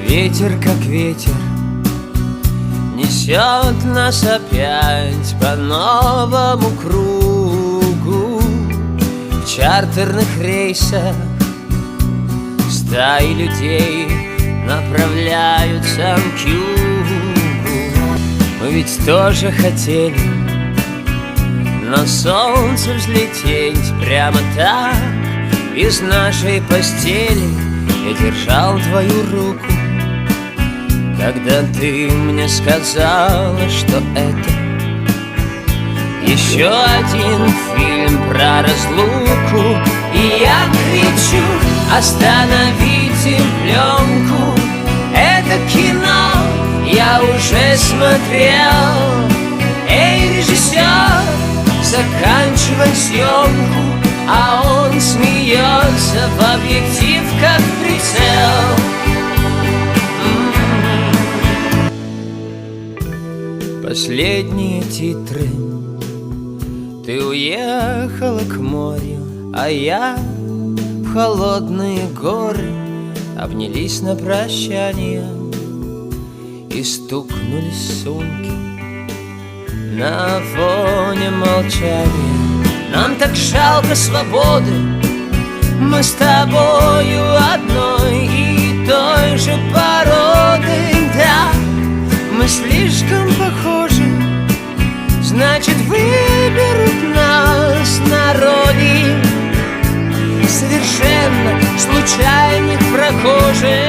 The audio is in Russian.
Ветер, как ветер, несет нас опять по новому кругу. В чартерных рейсах стаи людей направляются к югу. Мы ведь тоже хотели на солнце взлететь прямо так из нашей постели. Я держал твою руку, когда ты мне сказала, что это еще один фильм про разлуку. И я кричу: остановите пленку, это кино я уже смотрел. Эй, режиссер, заканчивай съемку. А он смеется в объектив, как прицел. Последние титры. Ты уехала к морю, а я в холодные горы. Обнялись на прощание и стукнулись сумки на фоне молчания. Нам так жалко свободы, мы с тобою одной и той же породы. Да, мы слишком похожи, значит, выберут нас на роли. Совершенно случайных прохожих.